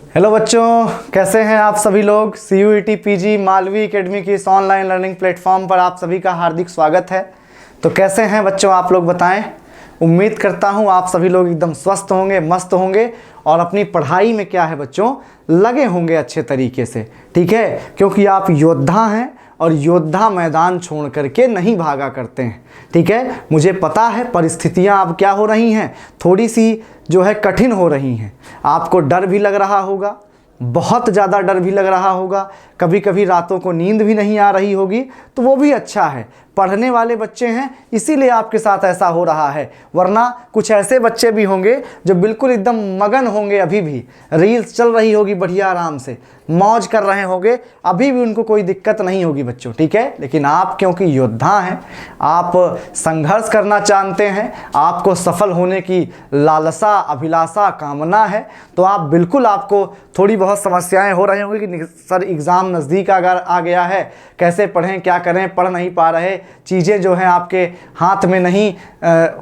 Hello बच्चों, कैसे हैं आप सभी लोग। CUET PG मालवी एकेडमी की इस ऑनलाइन लर्निंग प्लेटफॉर्म पर आप सभी का हार्दिक स्वागत है। तो कैसे हैं बच्चों आप लोग बताएं। उम्मीद करता हूं आप सभी लोग एकदम स्वस्थ होंगे, मस्त होंगे और अपनी पढ़ाई में क्या है बच्चों लगे होंगे अच्छे तरीके से। ठीक है, क्योंकि आप योद्धा हैं और योद्धा मैदान छोड़ करके नहीं भागा करते हैं। ठीक है, मुझे पता है परिस्थितियां अब क्या हो रही हैं, थोड़ी सी जो है कठिन हो रही हैं। आपको डर भी लग रहा होगा, बहुत ज़्यादा डर भी लग रहा होगा, कभी कभी रातों को नींद भी नहीं आ रही होगी। तो वो भी अच्छा है, पढ़ने वाले बच्चे हैं इसीलिए आपके साथ ऐसा हो रहा है। वरना कुछ ऐसे बच्चे भी होंगे जो बिल्कुल एकदम मगन होंगे, अभी भी रील्स चल रही होगी बढ़िया आराम से मौज कर रहे होंगे, अभी भी उनको कोई दिक्कत नहीं होगी बच्चों। ठीक है, लेकिन आप क्योंकि योद्धा हैं, आप संघर्ष करना जानते हैं, आपको सफल होने की लालसा, अभिलाषा, कामना है, तो आप बिल्कुल, आपको थोड़ी बहुत समस्याएं हो रही होंगी कि सर एग्ज़ाम नज़दीक आ गया है, कैसे पढ़ें, क्या करें, पढ़ नहीं पा रहे, चीज़ें जो हैं आपके हाथ में नहीं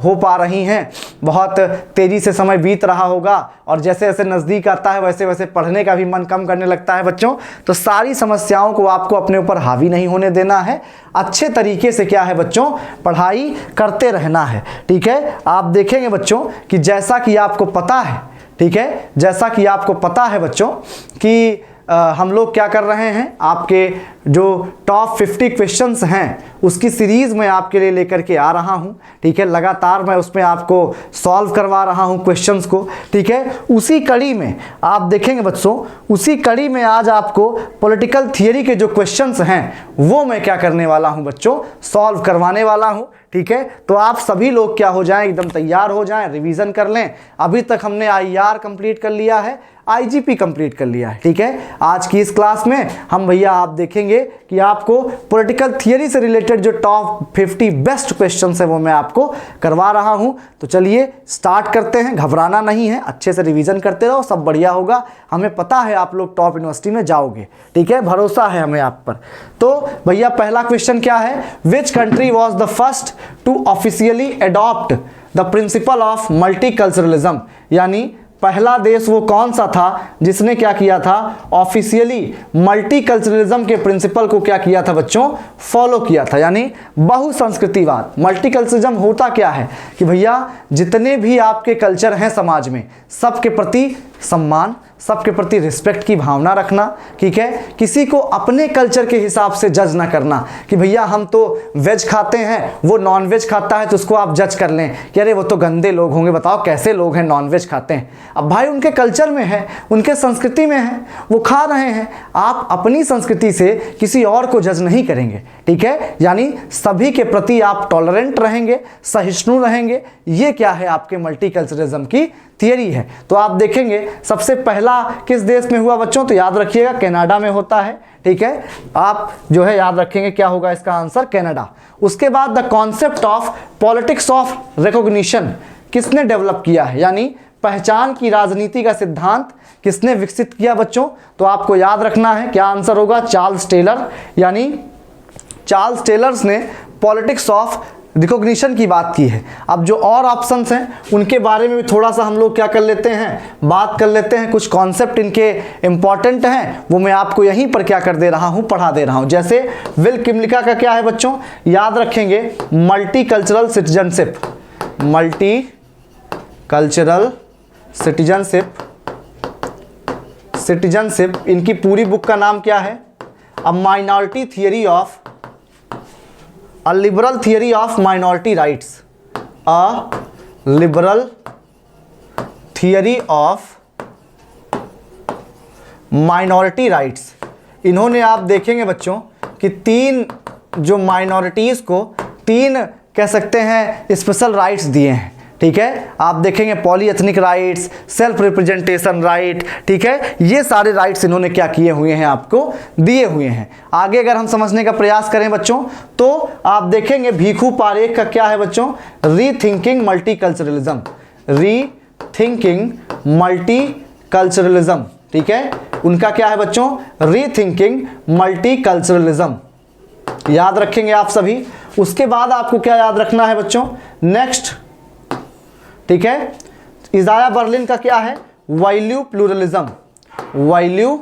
हो पा रही हैं, बहुत तेज़ी से समय बीत रहा होगा और जैसे जैसे नज़दीक आता है वैसे वैसे पढ़ने का भी मन कम करने लगता है बच्चों। तो सारी समस्याओं को आपको अपने ऊपर हावी नहीं होने देना है, अच्छे तरीके से क्या है बच्चों पढ़ाई करते रहना है। ठीक है, आप देखेंगे बच्चों कि जैसा कि आपको पता है, ठीक है, जैसा कि आपको पता है बच्चों कि हम लोग क्या कर रहे हैं, आपके जो टॉप 50 क्वेश्चंस हैं उसकी सीरीज़ में आपके लिए लेकर के आ रहा हूं। ठीक है, लगातार मैं उसमें आपको सॉल्व करवा रहा हूं क्वेश्चंस को। ठीक है, उसी कड़ी में आप देखेंगे बच्चों, उसी कड़ी में आज आपको पॉलिटिकल थियरी के जो क्वेश्चंस हैं वो मैं क्या करने वाला हूं बच्चों, सॉल्व करवाने वाला हूं। ठीक है, तो आप सभी लोग क्या हो जाएं, एकदम तैयार हो जाएं, रिवीजन कर लें। अभी तक हमने IR कंप्लीट कर लिया है, IGP कंप्लीट कर लिया है। ठीक है, आज की इस क्लास में हम भैया आप देखेंगे कि आपको पॉलिटिकल थियरी से रिलेटेड जो टॉप 50 बेस्ट क्वेश्चंस है वो मैं आपको करवा रहा हूं। तो चलिए स्टार्ट करते हैं, घबराना नहीं है, अच्छे से रिवीजन करते रहो, सब बढ़िया होगा। हमें पता है आप लोग टॉप यूनिवर्सिटी में जाओगे। ठीक है, भरोसा है हमें आप पर। तो भैया पहला क्वेश्चन क्या है, which country was the first to officially adopt the principle of multiculturalism, यानी पहला देश वो कौन सा था जिसने क्या किया था, ऑफिशियली मल्टीकल्चरलिज्म के प्रिंसिपल को क्या किया था बच्चों, फॉलो किया था, यानी बहुसंस्कृतिवाद। मल्टीकल्चरलिज्म होता क्या है कि भैया जितने भी आपके कल्चर हैं समाज में, सबके प्रति सम्मान, सबके प्रति रिस्पेक्ट की भावना रखना। ठीक है, किसी को अपने कल्चर के हिसाब से जज ना करना कि भैया हम तो वेज खाते हैं, वो नॉन वेज खाता है, तो उसको आप जज कर लें कि अरे वो तो गंदे लोग होंगे, बताओ कैसे लोग हैं नॉन वेज खाते हैं। अब भाई उनके कल्चर में है, उनके संस्कृति में है, वो खा रहे हैं, आप अपनी संस्कृति से किसी और को जज नहीं करेंगे। ठीक है, यानी सभी के प्रति आप टॉलरेंट रहेंगे, सहिष्णु रहेंगे। ये क्या है, आपके मल्टीकल्चरलिज्म की थियरी है। तो आप देखेंगे सबसे पहला किस देश में हुआ बच्चों, तो याद रखिएगा कनाडा में होता है। ठीक है, आप जो है याद रखेंगे क्या होगा इसका आंसर, कनाडा। उसके बाद the concept of politics of recognition किसने डेवलप किया है, यानी पहचान की राजनीति का सिद्धांत किसने विकसित किया बच्चों, तो आपको याद रखना है क्या आंसर होगा, चार्ल्स टेलर। यानी चार्ल्स टेलर्स ने पॉलिटिक्स ऑफ रिकॉग्निशन की बात की है। अब जो और ऑप्शंस हैं उनके बारे में भी थोड़ा सा हम लोग क्या कर लेते हैं, बात कर लेते हैं। कुछ कॉन्सेप्ट इनके इंपॉर्टेंट हैं, वो मैं आपको यहीं पर क्या कर दे रहा हूं, पढ़ा दे रहा हूं। जैसे विल किमलिका का क्या है बच्चों, याद रखेंगे मल्टीकल्चरल सिटीजनशिप, मल्टीकल्चरल सिटीजनशिप, इनकी पूरी बुक का नाम क्या है, a minority theory of, A liberal theory of minority rights, a liberal theory of minority rights। इन्होंने आप देखेंगे बच्चों कि तीन जो माइनॉरिटीज़ को तीन कह सकते हैं स्पेशल राइट्स दिए हैं। ठीक है, आप देखेंगे पॉलीएथनिक राइट्स, सेल्फ रिप्रेजेंटेशन राइट। ठीक है, ये सारे राइट्स इन्होंने क्या किए हुए हैं, आपको दिए हुए हैं। आगे अगर हम समझने का प्रयास करें बच्चों, तो आप देखेंगे भीखू पारेख का क्या है बच्चों, रीथिंकिंग मल्टीकल्चरलिज्म, रीथिंकिंग मल्टीकल्चरलिज्म। ठीक है, उनका क्या है बच्चों, रीथिंकिंग मल्टीकल्चरलिज्म, याद रखेंगे आप सभी। उसके बाद आपको क्या याद रखना है बच्चों, नेक्स्ट, ठीक है, इजाया बर्लिन का क्या है, वैल्यू प्लूरलिज्म, वैल्यू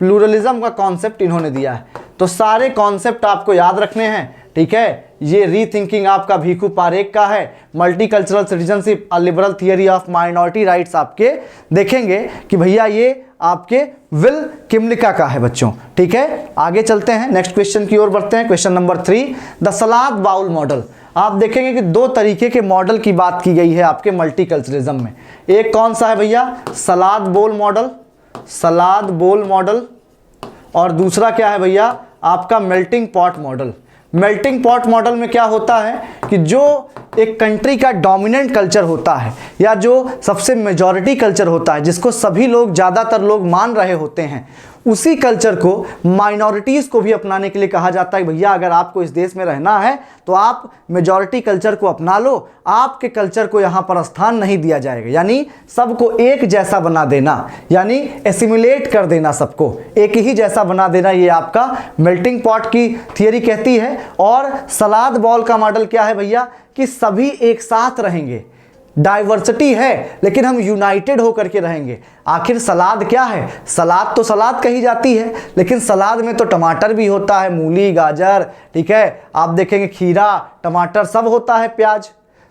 प्लूरलिज्म का कॉन्सेप्ट इन्होंने दिया है। तो सारे कॉन्सेप्ट आपको याद रखने हैं, ठीक है। ये रीथिंकिंग आपका भीखू पारेख का है, multicultural citizenship, a liberal theory of minority rights आपके देखेंगे कि भैया ये आपके विल किमलिका का है बच्चों, ठीक है। आगे चलते हैं, नेक्स्ट क्वेश्चन की ओर बढ़ते हैं। Question number 3, the salad bowl model. आप देखेंगे कि दो तरीके के मॉडल की बात की गई है आपके मल्टीकल्चरलिज्म में। एक कौन सा है भैया, सलाद बोल मॉडल, सलाद बोल मॉडल, और दूसरा क्या है भैया आपका melting pot model. Melting pot model में क्या होता है कि जो एक कंट्री का डोमिनेंट कल्चर होता है या जो सबसे मेजॉरिटी कल्चर होता है, जिसको सभी लोग ज़्यादातर लोग मान रहे होते हैं, उसी कल्चर को माइनॉरिटीज़ को भी अपनाने के लिए कहा जाता है। भैया अगर आपको इस देश में रहना है तो आप मेजॉरिटी कल्चर को अपना लो, आपके कल्चर को यहाँ पर स्थान नहीं दिया जाएगा। यानी सबको एक जैसा बना देना, यानी एसिमुलेट कर देना, सबको एक ही जैसा बना देना, ये आपका मेल्टिंग पॉट की थियरी कहती है। और सलाद बॉल का मॉडल क्या है भैया कि सभी एक साथ रहेंगे, डाइवर्सिटी है लेकिन हम यूनाइटेड होकर के रहेंगे। आखिर सलाद क्या है, सलाद तो सलाद कही जाती है, लेकिन सलाद में तो टमाटर भी होता है, मूली, गाजर, ठीक है, आप देखेंगे खीरा, टमाटर सब होता है, प्याज।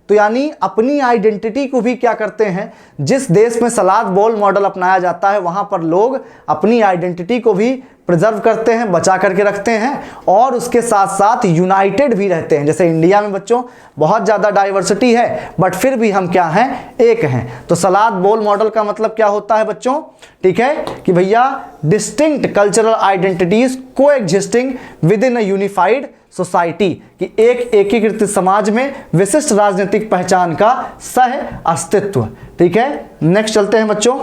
तो यानी अपनी आइडेंटिटी को भी क्या करते हैं, जिस देश में सलाद बोल मॉडल अपनाया जाता है वहां पर लोग अपनी आइडेंटिटी को भी प्रिजर्व करते हैं, बचा करके रखते हैं, और उसके साथ साथ यूनाइटेड भी रहते हैं। जैसे इंडिया में बच्चों बहुत ज़्यादा डाइवर्सिटी है बट फिर भी हम क्या हैं, एक हैं। तो सलाद बोल मॉडल का मतलब क्या होता है बच्चों, ठीक है, कि भैया डिस्टिंक्ट कल्चरल आइडेंटिटीज को existing with in a unified society, कि एक एकीकृत समाज में विशिष्ट राजनीतिक पहचान का सह अस्तित्व, ठीक है। नेक्स्ट चलते हैं बच्चों।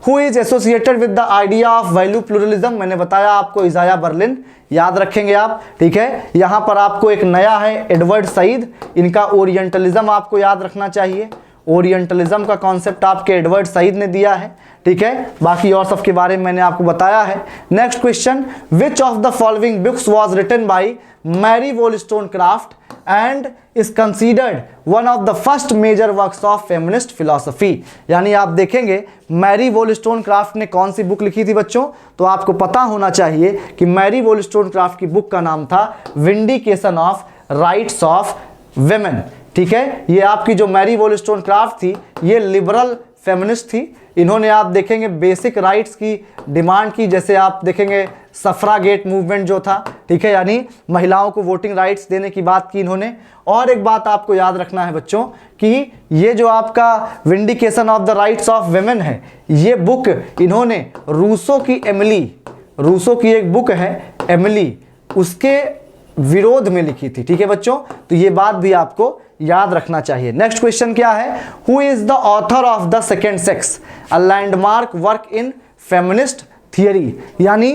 Who is associated with the idea of value pluralism. मैंने बताया आपको इजाया बर्लिन, याद रखेंगे आप, ठीक है। यहाँ पर आपको एक नया है एडवर्ड सईद, इनका ओरिएंटलिज्म आपको याद रखना चाहिए। ओरिएंटलिज्म का कॉन्सेप्ट आपके एडवर्ड सईद ने दिया है, ठीक है। बाकी और सब के बारे में मैंने आपको बताया है। Next question, which of the following books was written by Mary Wollstonecraft and is considered one of the first major works of feminist philosophy. यानी आप देखेंगे मैरी वोllstonecraft ने कौन सी बुक लिखी थी बच्चों, तो आपको पता होना चाहिए कि मैरी वोllstonecraft की बुक का नाम था vindication of rights of women, ठीक है। ये आपकी जो मैरी वोllstonecraft थी ये लिबरल फेमिनिस्ट थी। इन्होंने आप देखेंगे बेसिक राइट्स की डिमांड की, जैसे आप देखेंगे सफ्रागेट मूवमेंट जो था, ठीक है, यानी महिलाओं को वोटिंग राइट्स देने की बात की इन्होंने। और एक बात आपको याद रखना है बच्चों कि ये जो आपका vindication of the rights of women है, ये बुक इन्होंने रूसो की एमिली, रूसो की एक बुक है एमिली, उसके विरोध में लिखी थी, ठीक है बच्चों। तो ये बात भी आपको याद रखना चाहिए। नेक्स्ट क्वेश्चन क्या है, who is the author of the second sex, a landmark work in feminist theory. यानी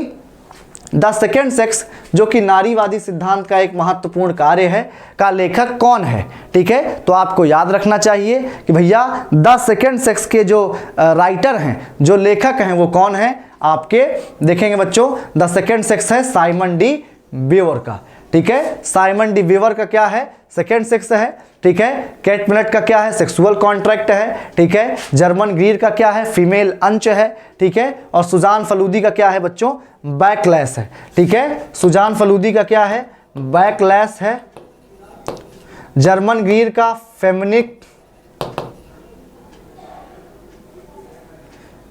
द सेकेंड सेक्स जो कि नारीवादी सिद्धांत का एक महत्वपूर्ण कार्य है, का लेखक कौन है, ठीक है। तो आपको याद रखना चाहिए कि भैया द सेकेंड सेक्स के जो राइटर हैं, जो लेखक हैं, वो कौन है आपके देखेंगे बच्चों। द सेकेंड सेक्स है साइमन डी बीवर का, ठीक है। साइमन डी बीवर का क्या है, सेकेंड सेक्स है, ठीक है। केट मिलेट का क्या है, सेक्सुअल कॉन्ट्रैक्ट है, ठीक है। जर्मन ग्रीर का क्या है, फीमेल अंच है, ठीक है। और सुजान फलूदी का क्या है बच्चों, बैकलैश है, ठीक है। सुजान फलूदी का क्या है, बैकलैश है। जर्मन ग्रीर का फेमिनिक,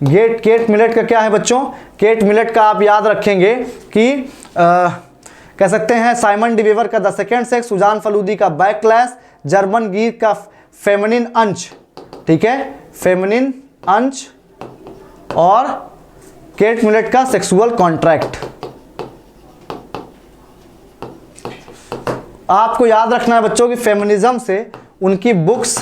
केट मिलेट का क्या है बच्चों, केट मिलेट का आप याद रखेंगे कि कह सकते हैं साइमन डी बीवर का द सेकेंड सेक्स, सुजान फलूदी का बैकलैश, जर्मन गीर का फेमिनिन अंश, ठीक है, फेमिनिन अंश, और केट मिलेट का सेक्सुअल कॉन्ट्रैक्ट। आपको याद रखना है बच्चों कि फेमिनिज्म से उनकी बुक्स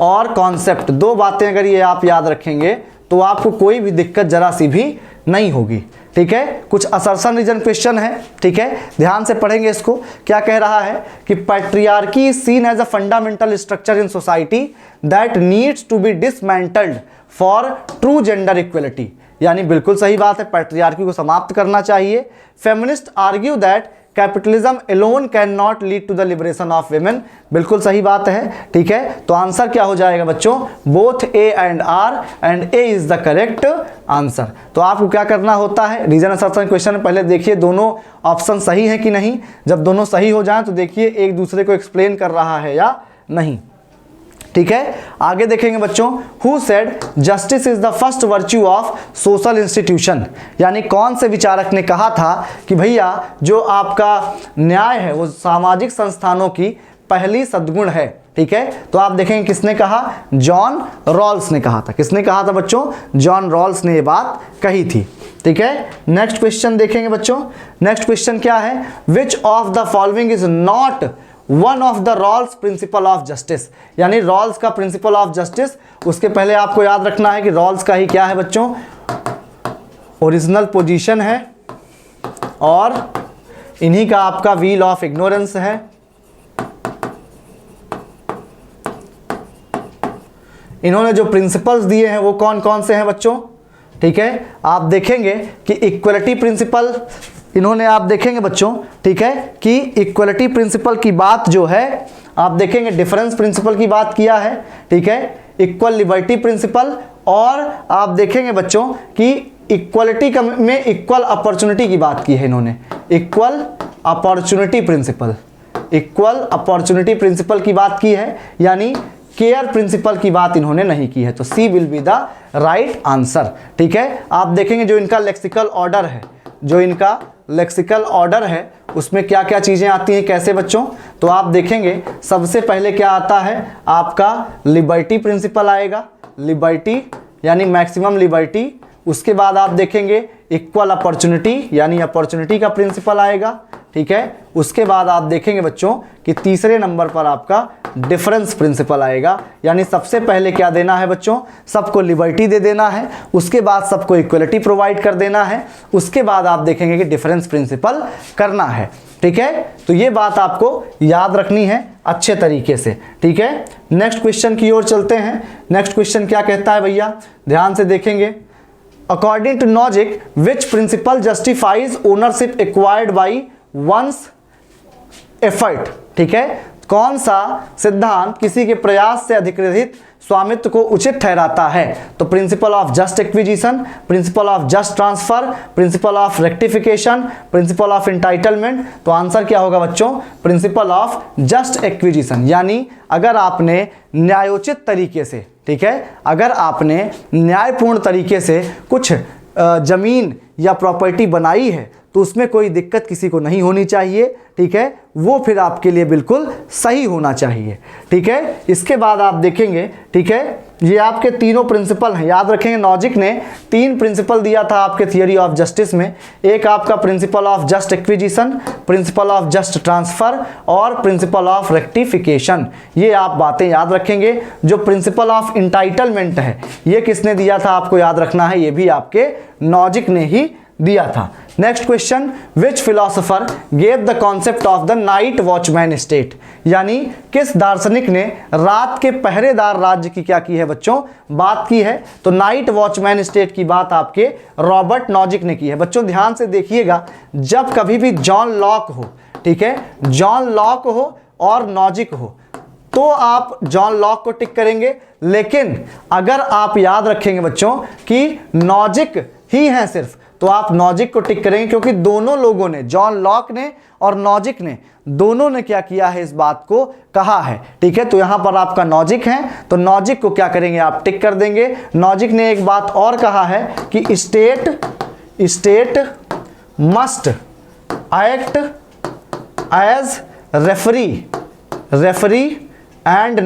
और कॉन्सेप्ट, दो बातें अगर ये आप याद रखेंगे तो आपको कोई भी दिक्कत जरा सी भी नहीं होगी, ठीक है। कुछ असर्शन रीजन क्वेश्चन है, ठीक है, ध्यान से पढ़ेंगे इसको। क्या कह रहा है कि patriarchy is seen as a fundamental structure in society that needs to be dismantled for true gender equality. यानी बिल्कुल सही बात है, पैट्रियार्की को समाप्त करना चाहिए। Feminist argue that capitalism alone can not lead to the liberation of women, बिल्कुल सही बात है। ठीक है, तो आंसर क्या हो जाएगा बच्चों, both A and R, and A is the correct answer. तो आपको क्या करना होता है, रीजन असर्शन क्वेश्चन में पहले देखिए दोनों ऑप्शन सही है कि नहीं। जब दोनों सही हो जाएं तो देखिए एक दूसरे को एक्सप्लेन कर रहा है या नहीं। ठीक है, आगे देखेंगे बच्चों, who said justice is the first virtue of social institution, यानी कौन से विचारक ने कहा था कि भैया जो आपका न्याय है वो सामाजिक संस्थानों की पहली सद्गुण है। ठीक है, तो आप देखेंगे किसने कहा, जॉन रॉल्स ने कहा था। किसने कहा था बच्चों, जॉन रॉल्स ने ये बात कही थी। ठीक है, नेक्स्ट क्वेश्चन देखेंगे बच्चों। नेक्स्ट क्वेश्चन क्या है, which of the following is not one of the Rawls principle of justice, यानी रॉल्स का प्रिंसिपल ऑफ जस्टिस। उसके पहले आपको याद रखना है कि रॉल्स का ही क्या है बच्चों, ओरिजिनल पोजीशन है और इन्हीं का आपका व्हील ऑफ इग्नोरेंस है। इन्होंने जो प्रिंसिपल्स दिए हैं वो कौन कौन से हैं बच्चों। ठीक है, आप देखेंगे कि इक्वलिटी प्रिंसिपल इन्होंने, आप देखेंगे बच्चों, ठीक है, कि इक्वलिटी प्रिंसिपल की बात जो है आप देखेंगे, डिफरेंस प्रिंसिपल की बात किया है। ठीक है, इक्वल लिबर्टी प्रिंसिपल, और आप देखेंगे बच्चों कि इक्वलिटी में इक्वल अपॉर्चुनिटी की बात की है इन्होंने, equal opportunity principle, equal opportunity principle की बात की है, यानी केयर प्रिंसिपल की बात इन्होंने नहीं की है। तो C will be the right answer. ठीक है, आप देखेंगे जो इनका लेक्सिकल ऑर्डर है, जो इनका लेक्सिकल ऑर्डर है उसमें क्या क्या चीज़ें आती हैं, कैसे बच्चों, तो आप देखेंगे सबसे पहले क्या आता है, आपका लिबर्टी प्रिंसिपल आएगा, लिबर्टी यानी मैक्सिमम लिबर्टी। उसके बाद आप देखेंगे इक्वल अपॉर्चुनिटी यानी अपॉर्चुनिटी का प्रिंसिपल आएगा। ठीक है, उसके बाद आप देखेंगे बच्चों कि तीसरे नंबर पर आपका डिफरेंस प्रिंसिपल आएगा, यानी सबसे पहले क्या देना है बच्चों, सबको लिबर्टी दे देना है, उसके बाद सबको इक्वलिटी प्रोवाइड कर देना है, उसके बाद आप देखेंगे कि डिफरेंस प्रिंसिपल करना है। ठीक है, तो ये बात आपको याद रखनी है अच्छे तरीके से। ठीक है, नेक्स्ट क्वेश्चन की ओर चलते हैं। नेक्स्ट क्वेश्चन क्या कहता है भैया, ध्यान से देखेंगे, according to logic which principle justifies ownership acquired by one's effort. ठीक है, कौन सा सिद्धांत किसी के प्रयास से अधिकृत स्वामित्व को उचित ठहराता है, तो principle of just acquisition, principle of just transfer, principle of rectification, principle of entitlement. तो आंसर क्या होगा बच्चों, प्रिंसिपल ऑफ जस्ट एक्विजिशन, यानी अगर आपने न्यायोचित तरीके से, ठीक है, अगर आपने न्यायपूर्ण तरीके से कुछ जमीन या प्रॉपर्टी बनाई है तो उसमें कोई दिक्कत किसी को नहीं होनी चाहिए। ठीक है, वो फिर आपके लिए बिल्कुल सही होना चाहिए। ठीक है, इसके बाद आप देखेंगे, ठीक है, ये आपके तीनों प्रिंसिपल हैं, याद रखेंगे लॉजिक ने 3 प्रिंसिपल दिया था आपके थियरी ऑफ जस्टिस में, एक आपका principle of just acquisition, principle of just transfer और प्रिंसिपल ऑफ रेक्टिफिकेशन। ये आप बातें याद रखेंगे। जो प्रिंसिपल ऑफ इंटाइटलमेंट है ये किसने दिया था आपको याद रखना है, ये भी आपके लॉजिक ने ही दिया था। Next question, which philosopher gave the concept of the night watchman state, यानी किस दार्शनिक ने रात के पहरेदार राज्य की क्या की है बच्चों, बात की है। तो नाइट वॉचमैन स्टेट की बात आपके रॉबर्ट नॉजिक ने की है। बच्चों ध्यान से देखिएगा, जब कभी भी जॉन लॉक हो, ठीक है, जॉन लॉक हो और नॉजिक हो तो आप जॉन लॉक को टिक करेंगे, लेकिन अगर आप याद रखेंगे बच्चों कि नॉजिक ही है सिर्फ, तो आप नॉजिक को टिक करेंगे, क्योंकि दोनों लोगों ने, जॉन लॉक ने और नॉजिक ने, दोनों ने क्या किया है, इस बात को कहा है। ठीक है, तो यहां पर आपका नॉजिक है तो नॉजिक को क्या करेंगे, आप टिक कर देंगे। नॉजिक ने एक बात और कहा है कि state must act as referee and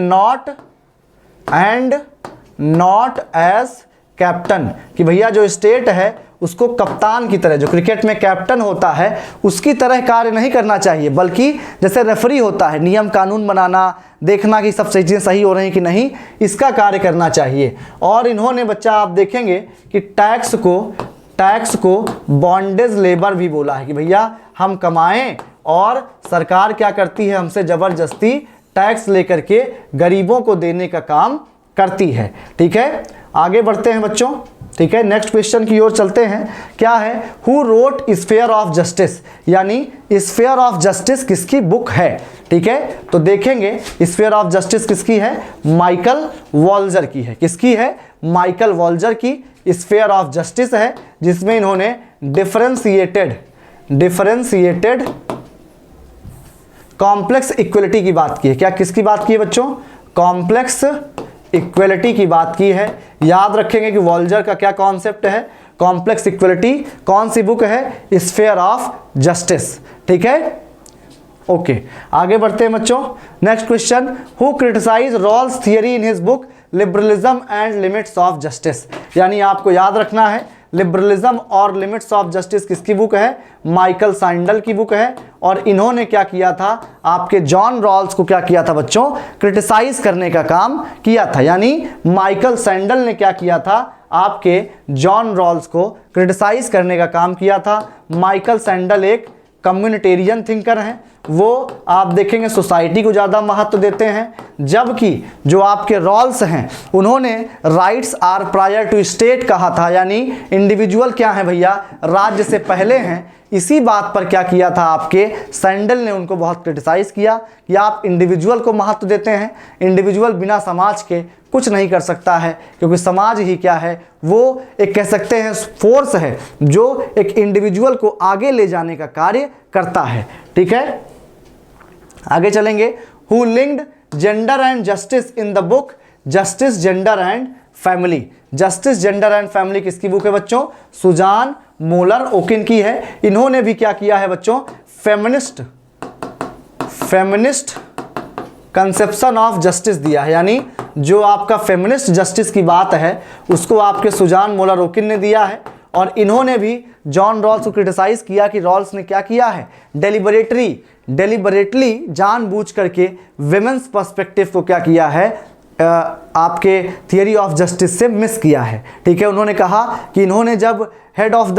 not as captain, कि भैया जो स्टेट है उसको कप्तान की तरह, जो क्रिकेट में कैप्टन होता है उसकी तरह कार्य नहीं करना चाहिए, बल्कि जैसे रेफरी होता है नियम कानून बनाना, देखना कि सब चीज़ें सही हो रही कि नहीं, इसका कार्य करना चाहिए। और इन्होंने बच्चा आप देखेंगे कि टैक्स को बॉन्डेज लेबर भी बोला है, कि भैया हम कमाएं और सरकार क्या करती है, हमसे ज़बरदस्ती टैक्स लेकर के गरीबों को देने का काम करती है। ठीक है, आगे बढ़ते हैं बच्चों। ठीक है, नेक्स्ट क्वेश्चन की ओर चलते हैं। क्या है? Who wrote sphere of justice, यानी स्फीयर ऑफ जस्टिस किसकी बुक है? ठीक है, तो देखेंगे स्फीयर ऑफ जस्टिस किसकी है? माइकल वॉल्जर की है। किसकी है? माइकल वॉल्जर की स्फीयर ऑफ जस्टिस है, जिसमें इन्होंने डिफरेंशिएटेड कॉम्प्लेक्स इक्वलिटी की बात की है। क्या किसकी बात की है बच्चों? कॉम्प्लेक्स इक्वलिटी की बात की है। याद रखेंगे कि वॉल्जर का क्या कॉन्सेप्ट है? Complex equality. कौन सी बुक है? Sphere of justice. ठीक है, ओके, आगे बढ़ते हैं बच्चों। Next question, who criticise Rawls theory in his book liberalism and limits of justice, यानी आपको याद रखना है लिबरलिज्म और लिमिट्स ऑफ जस्टिस किसकी बुक है? माइकल सैंडल की बुक है। और इन्होंने क्या किया था? आपके जॉन रॉल्स को क्या किया था बच्चों? क्रिटिसाइज करने का काम किया था। यानी माइकल सैंडल ने क्या किया था? आपके जॉन रॉल्स को क्रिटिसाइज करने का काम किया था। माइकल सैंडल एक कम्युनिटेरियन थिंकर हैं। वो आप देखेंगे सोसाइटी को ज़्यादा महत्व देते हैं, जबकि जो आपके रॉल्स हैं उन्होंने rights are prior to state कहा था, यानी इंडिविजुअल क्या है भैया? राज्य से पहले हैं। इसी बात पर क्या किया था? आपके सैंडल ने उनको बहुत क्रिटिसाइज किया कि आप इंडिविजुअल को महत्व देते हैं, इंडिविजुअल बिना समाज के कुछ नहीं कर सकता है, क्योंकि समाज ही क्या है? वो एक कह सकते हैं फोर्स है जो एक इंडिविजुअल को आगे ले जाने का कार्य करता है। ठीक है, आगे चलेंगे। Who linked gender and justice in the book justice gender and family. Justice gender and family किसकी बुक है बच्चों? सुजान मोलर ओकिन की है। इन्होंने भी क्या किया है बच्चों? फेमिनिस्ट कंसेप्शन ऑफ जस्टिस दिया है, यानी जो आपका फेमिनिस्ट जस्टिस की बात है उसको आपके सुजान मोलर ओकिन ने दिया है। और इन्होंने भी जॉन रॉल्स को क्रिटिसाइज किया कि रॉल्स ने क्या किया है? डेलिबरेटली जानबूझ करके विमेंस पर्सपेक्टिव को क्या किया है? आपके थियरी ऑफ जस्टिस से मिस किया है। ठीक है, उन्होंने कहा कि इन्होंने जब हेड ऑफ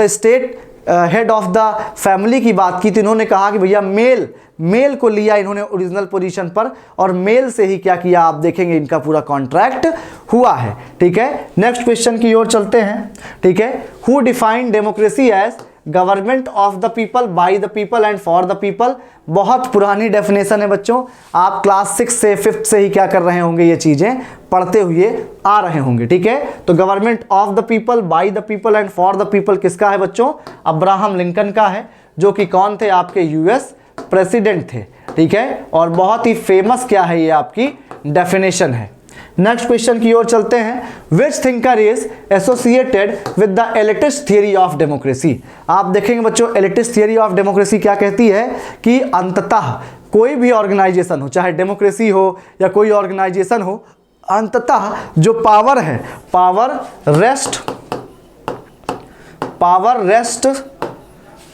द फैमिली की बात की तो इन्होंने कहा कि भैया मेल को लिया इन्होंने ओरिजिनल पोजीशन पर, और मेल से ही क्या किया? आप देखेंगे इनका पूरा कॉन्ट्रैक्ट हुआ है। ठीक है, नेक्स्ट क्वेश्चन की ओर चलते हैं। ठीक है, who defined democracy as government of the people by the people and for the people. बहुत पुरानी डेफिनेशन है बच्चों, आप क्लास 6 से 5th से ही क्या कर रहे होंगे? ये चीज़ें पढ़ते हुए आ रहे होंगे। ठीक है, तो government of the people by the people and for the people किसका है बच्चों? अब्राहम लिंकन का है, जो कि कौन थे? आपके यूएस प्रेसिडेंट थे। ठीक है, और बहुत ही फेमस क्या है? ये आपकी डेफिनेशन है। नेक्स्ट क्वेश्चन की ओर चलते हैं। Which thinker is associated with the elitist theory of democracy. आप देखेंगे बच्चों एलिटिस्ट थियरी ऑफ डेमोक्रेसी क्या कहती है कि अंततः कोई भी ऑर्गेनाइजेशन हो, चाहे डेमोक्रेसी हो या कोई ऑर्गेनाइजेशन हो, अंततः जो पावर है, power rest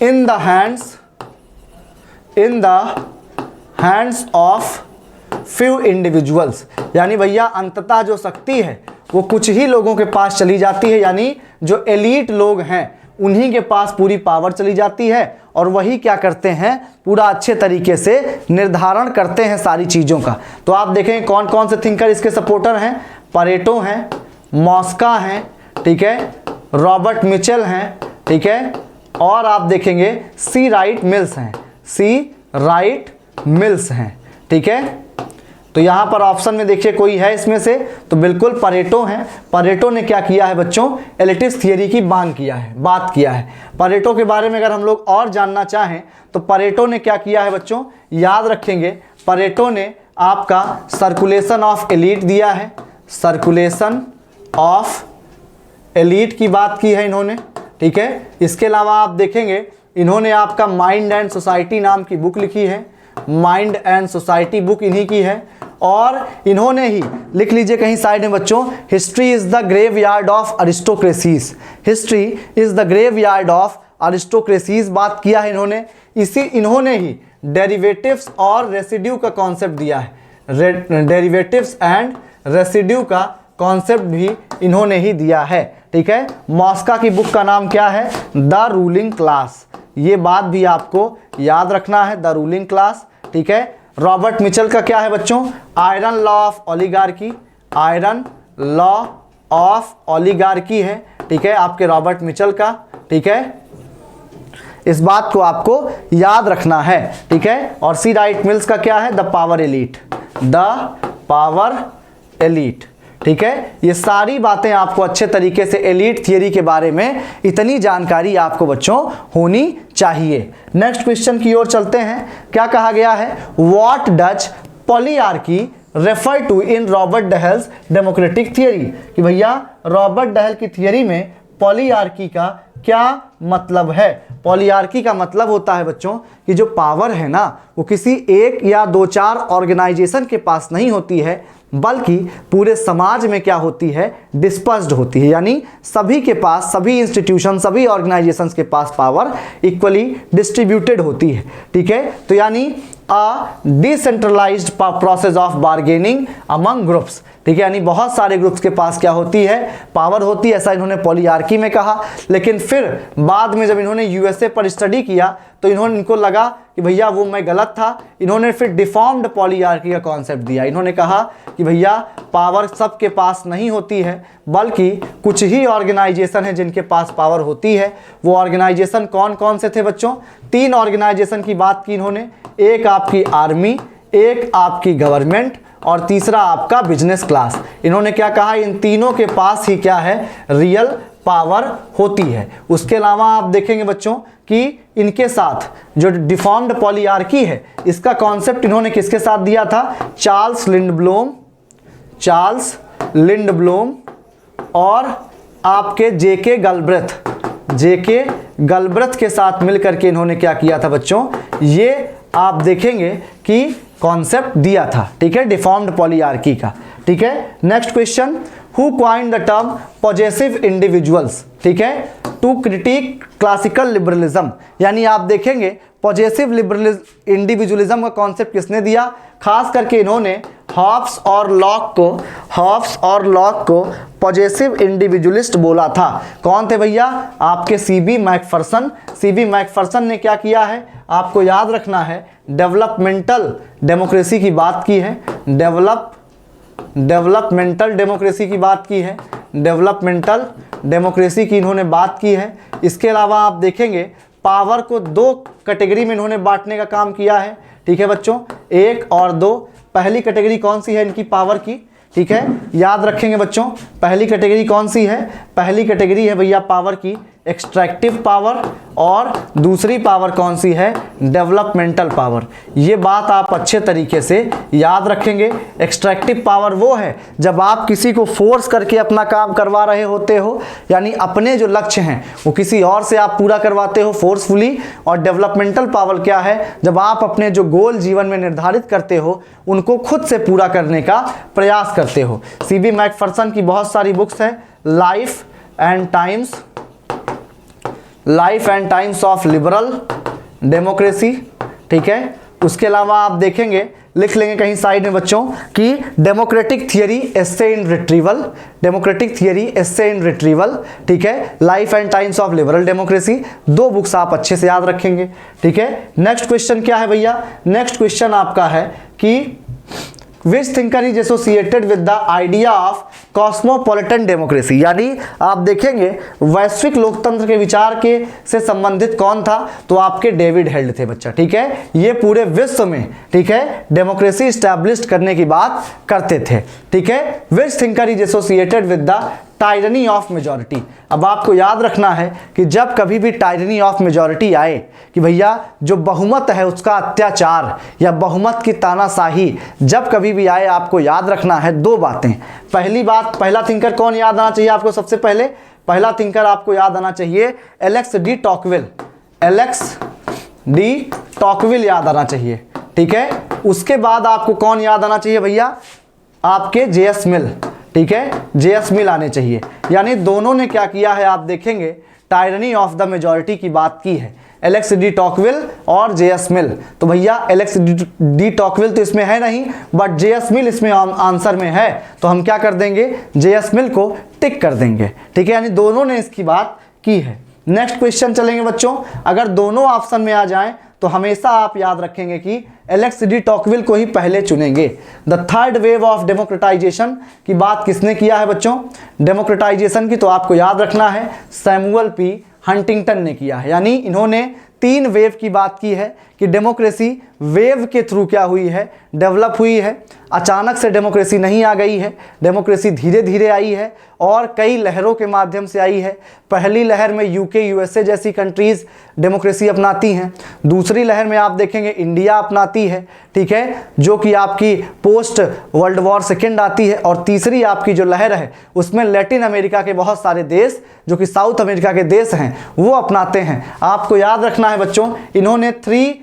in the hands of few individuals. यानी भैया अंततः जो शक्ति है वो कुछ ही लोगों के पास चली जाती है, यानी जो एलीट लोग हैं उन्हीं के पास पूरी पावर चली जाती है, और वही क्या करते हैं? पूरा अच्छे तरीके से निर्धारण करते हैं सारी चीज़ों का। तो आप देखें कौन कौन से थिंकर इसके सपोर्टर हैं। परेटो हैं, मॉस्का हैं, ठीक है, रॉबर्ट मिचेल हैं, ठीक है, और आप देखेंगे सी राइट मिल्स हैं, ठीक है। तो यहाँ पर ऑप्शन में देखिए कोई है इसमें से, तो बिल्कुल परेटो हैं। परेटो ने क्या किया है बच्चों? एलिटिस्ट थियरी की बात किया है। परेटो के बारे में अगर हम लोग और जानना चाहें तो परेटो ने क्या किया है बच्चों? याद रखेंगे परेटो ने आपका सर्कुलेशन ऑफ एलीट दिया है, सर्कुलेशन ऑफ एलीट की बात की है इन्होंने, ठीक है। इसके अलावा आप देखेंगे इन्होंने आपका माइंड एंड सोसाइटी नाम की बुक लिखी है, माइंड एंड सोसाइटी बुक इन्हीं की है। और इन्होंने ही लिख लीजिए कहीं साइड में बच्चों, history is the graveyard of aristocracies, history is the graveyard of aristocracies बात किया है इन्होंने। इन्होंने ही डेरिवेटिव्स और रेसिड्यू का कॉन्सेप्ट दिया है, डेरिवेटिव्स एंड रेसिड्यू का कॉन्सेप्ट भी इन्होंने ही दिया है, ठीक है। मॉस्का की बुक का नाम क्या है? द रूलिंग क्लास, ये बात भी आपको याद रखना है, द रूलिंग क्लास, ठीक है। रॉबर्ट मिचेल का क्या है बच्चों? Iron law of oligarchy, iron law of oligarchy है, ठीक है, आपके रॉबर्ट मिचल का, ठीक है, इस बात को आपको याद रखना है, ठीक है। और सी राइट मिल्स का क्या है, the power elite, the power elite, ठीक है। ये सारी बातें आपको अच्छे तरीके से एलीट थियरी के बारे में इतनी जानकारी आपको बच्चों होनी चाहिए। नेक्स्ट क्वेश्चन की ओर चलते हैं। क्या कहा गया है, what does polyarchy refer to in Robert Dahl's democratic theory, कि भैया रॉबर्ट डहेल की थियरी में पॉलीआर्की का क्या मतलब है। पॉलीआर्की का मतलब होता है बच्चों कि जो पावर है ना वो किसी एक या दो चार ऑर्गेनाइजेशन के पास नहीं होती है, बल्कि पूरे समाज में क्या होती है, डिस्पर्स्ड होती है, यानी सभी के पास, सभी इंस्टीट्यूशन, सभी ऑर्गेनाइजेशंस के पास पावर इक्वली डिस्ट्रीब्यूटेड होती है, ठीक है। तो यानी a decentralized process of bargaining among groups, ठीक है, यानी बहुत सारे ग्रुप्स के पास क्या होती है, पावर होती है, ऐसा इन्होंने पॉलीआर्की में कहा। लेकिन फिर बाद में जब इन्होंने यूएसए पर स्टडी किया तो इनको लगा कि भैया वो मैं गलत था। इन्होंने फिर डिफॉर्म्ड पॉलीआर्की का कॉन्सेप्ट दिया। इन्होंने कहा कि भैया पावर सबके पास नहीं होती है, बल्कि कुछ ही ऑर्गेनाइजेशन है जिनके पास पावर होती है। वो ऑर्गेनाइजेशन कौन कौन से थे बच्चों, 3 ऑर्गेनाइजेशन की बात की इन्होंने, एक आपकी आर्मी, एक आपकी गवर्नमेंट और तीसरा आपका बिजनेस क्लास। इन्होंने क्या कहा, इन तीनों के पास ही क्या है, रियल पावर होती है। उसके अलावा आप देखेंगे बच्चों कि इनके साथ जो डिफॉर्म्ड पॉलीआर्की है इसका कॉन्सेप्ट इन्होंने किसके साथ दिया था, चार्ल्स लिंडब्लोम और आपके जेके गलब्रेथ के साथ मिलकर के इन्होंने क्या किया था बच्चों, ये आप देखेंगे कि कॉन्सेप्ट दिया था, ठीक है, डिफॉर्म्ड पॉलीआर्की का, ठीक है। Next question, who coined the term possessive individuals, ठीक है, टू क्रिटिक क्लासिकल लिबरलिज्म, यानी आप देखेंगे पॉजेसिव इंडिविजुअलिज्म का कॉन्सेप्ट किसने दिया, खास करके इन्होंने हॉब्स और लॉक को पॉजेसिव इंडिविजुअलिस्ट बोला था। कौन थे भैया, आपके सीबी मैकफर्सन ने क्या किया है, आपको याद रखना है, डेवलपमेंटल डेमोक्रेसी की बात की है, डेवलपमेंटल डेमोक्रेसी की बात की है, डेवलपमेंटल डेमोक्रेसी की इन्होंने बात की है। इसके अलावा आप देखेंगे पावर को 2 कैटेगरी में इन्होंने बांटने का काम किया है, ठीक है बच्चों, 1 और 2। पहली कैटेगरी कौन सी है इनकी पावर की, ठीक है, याद रखेंगे बच्चों, पहली कैटेगरी कौन सी है, पहली कैटेगरी है भैया पावर की एक्सट्रैक्टिव पावर, और दूसरी पावर कौन सी है, डेवलपमेंटल पावर। ये बात आप अच्छे तरीके से याद रखेंगे। एक्सट्रैक्टिव पावर वो है जब आप किसी को फोर्स करके अपना काम करवा रहे होते हो, यानी अपने जो लक्ष्य हैं वो किसी और से आप पूरा करवाते हो फोर्सफुली। और डेवलपमेंटल पावर क्या है, जब आप अपने जो गोल जीवन में निर्धारित करते हो उनको खुद से पूरा करने का प्रयास करते हो। सीबी मैकफर्सन की बहुत सारी बुक्स हैं, life and times of liberal democracy, ठीक है। उसके अलावा आप देखेंगे, लिख लेंगे कहीं साइड में बच्चों कि डेमोक्रेटिक थियरी एस्से इन रिट्रीवल, ठीक है, life and times of liberal democracy, 2 books आप अच्छे से याद रखेंगे, ठीक है। नेक्स्ट क्वेश्चन क्या है भैया, नेक्स्ट क्वेश्चन आपका है कि Which thinker is associated with the idea of cosmopolitan democracy, यानी आप देखेंगे वैश्विक लोकतंत्र के विचार के से संबंधित कौन था, तो आपके डेविड हेल्ड थे बच्चा, ठीक है। ये पूरे विश्व में, ठीक है, डेमोक्रेसी इस्टेब्लिश करने की बात करते थे, ठीक है। Which thinker is associated with the tyranny of majority. अब आपको याद रखना है कि जब कभी भी टायरनी ऑफ मेजॉरिटी आए कि भैया जो बहुमत है उसका अत्याचार या बहुमत की तानाशाही जब कभी भी आए, आपको याद रखना है 2 बातें। पहली बात, पहला थिंकर कौन याद आना चाहिए आपको, सबसे पहले पहला थिंकर आपको याद आना चाहिए एलेक्स डी टॉकविल याद आना चाहिए, ठीक है। उसके बाद आपको कौन याद आना चाहिए भैया, आपके जेएस मिल, ठीक है, जेएस मिल आने चाहिए। यानी दोनों ने क्या किया है, आप देखेंगे टायरनी ऑफ द मेजॉरिटी की बात की है, एलेक्स डी टॉकविल और जेएस मिल। तो भैया एलेक्स डी टॉकविल तो इसमें है नहीं, बट जेएस मिल इसमें आंसर में है, तो हम क्या कर देंगे, जेएस मिल को टिक कर देंगे, ठीक है, यानी दोनों ने इसकी बात की है। नेक्स्ट क्वेश्चन चलेंगे बच्चों, अगर दोनों ऑप्शन में आ जाएं तो हमेशा आप याद रखेंगे कि एलेक्स डी टॉकविल को ही पहले चुनेंगे। The third wave of democratisation की बात किसने किया है बच्चों? डेमोक्रेटाइजेशन की तो आपको याद रखना है सैमुअल पी हंटिंगटन ने किया है। यानी इन्होंने 3 वेव की बात की है कि डेमोक्रेसी वेव के थ्रू क्या हुई है, डेवलप हुई है। अचानक से डेमोक्रेसी नहीं आ गई है, डेमोक्रेसी धीरे धीरे आई है और कई लहरों के माध्यम से आई है। पहली लहर में यूके यूएसए जैसी कंट्रीज़ डेमोक्रेसी अपनाती हैं, दूसरी लहर में आप देखेंगे इंडिया अपनाती है, ठीक है, जो कि आपकी पोस्ट वर्ल्ड वॉर सेकेंड आती है, और तीसरी आपकी जो लहर है उसमें लैटिन अमेरिका के बहुत सारे देश जो कि साउथ अमेरिका के देश हैं वो अपनाते हैं। आपको याद रखना है बच्चों, इन्होंने 3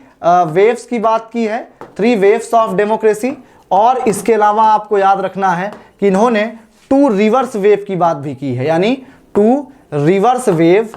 वेव्स की बात की है, 3 वेव्स ऑफ डेमोक्रेसी, और इसके अलावा आपको याद रखना है कि इन्होंने 2 रिवर्स वेव की बात भी की है, यानी 2 रिवर्स वेव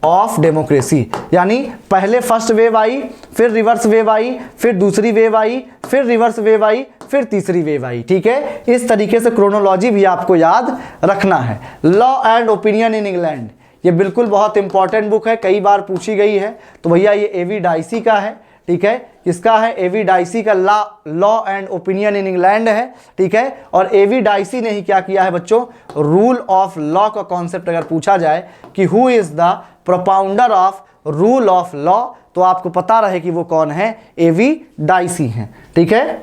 ऑफ डेमोक्रेसी। यानी पहले फर्स्ट वेव आई, फिर रिवर्स वेव आई, फिर दूसरी वेव आई, फिर रिवर्स वेव आई, फिर तीसरी वेव आई, ठीक है। इस तरीके से क्रोनोलॉजी भी आपको याद रखना है। Law and opinion in England, ये बिल्कुल बहुत इंपॉर्टेंट बुक है, कई बार पूछी गई है। तो भैया ये एवी डाइसी का है, ठीक है, किसका है? एवी डाइसी का law and opinion in England है, ठीक है। और एवी डाइसी ने ही क्या किया है बच्चों? रूल ऑफ लॉ का कॉन्सेप्ट अगर पूछा जाए कि who is the propounder of rule of law, तो आपको पता रहे कि वो कौन है? एवी डाइसी हैं, ठीक है।